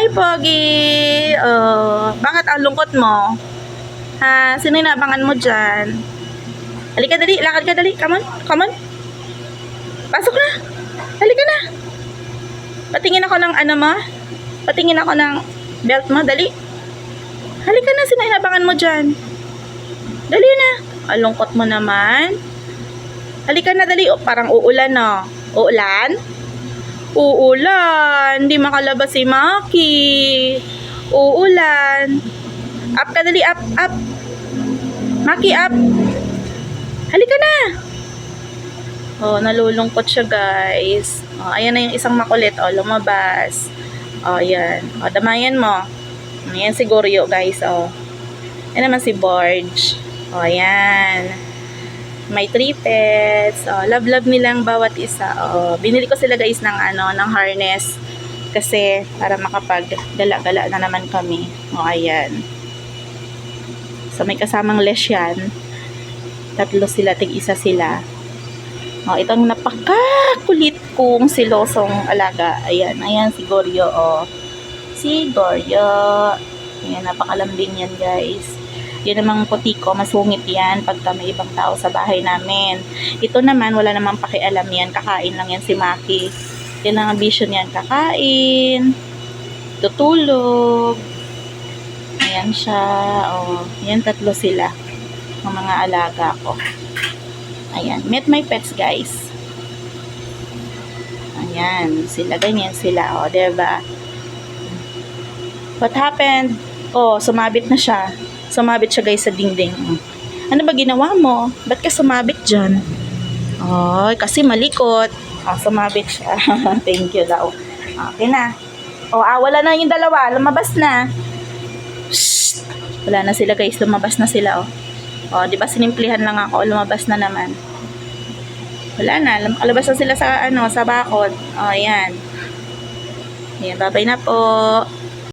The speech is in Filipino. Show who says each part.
Speaker 1: Hi, Pogi! Oh, bakit ang lungkot mo? Ha? Sino yung naabangan mo dyan? Halika, dali. Lakad ka, dali. Come on. Come on. Pasok na. Halika na. Patingin ako ng ano mo. Patingin ako ng belt mo. Dali. Halika na. Sino yung naabangan mo dyan? Dali na. Ang lungkot mo naman. Halika na, dali. Oh, parang uulan, no? Uulan? Uulan. Hindi makalabas si Maki. Uulan. Up ka, dali. Up, up. Maki, up. Halika na. Oh, nalulungkot siya, guys. Oh, ayan na yung isang makulit. Oh, lumabas. Oh, ayan. Oh, damayan mo. Ayan si Goryo, guys. Oh. Ayan naman si Borge. Oh, ayan. May 3 pets. Oh, love nilang bawat isa. Oh, binili ko sila, guys, ng ng harness kasi para makapag-gala-gala na naman kami. Oh, ayan. So, may kasamang leash yan. 3 sila, tig-isa sila. Oh, itong napakakulit kong silosong alaga. Ayan, ayan si Goryo, oh. Si Goryo. Ayan, napakalambing yan, guys. Yan namang puti ko, masungit yan pagka may ibang tao sa bahay namin. Ito naman, wala namang pakialam yan. Kakain lang yan si Maki. Yan ang ambition yan. Kakain. Tutulog. Ayan siya. Oh, yan 3 sila. Ang mga alaga ko. Ayan. Meet my pets, guys. Ayan. Sila. Ganyan sila. O, diba? What happened? Oh, sumabit na siya. Sumabit siya, guys, sa dingding. Ano ba ginawa mo? Ba't ka sumabit dyan? Oh, kasi malikot. Oh, sumabit siya. Thank you daw. Okay na. Oh, wala na yung dalawa. Lumabas na. Shh! Wala na sila, guys. Lumabas na sila, oh. Oh, di ba sinimplihan lang ako, lumabas na naman. Wala na, lumabas na sila sa sa bakod. Oh, ayan. Ayan, bye-bye na po.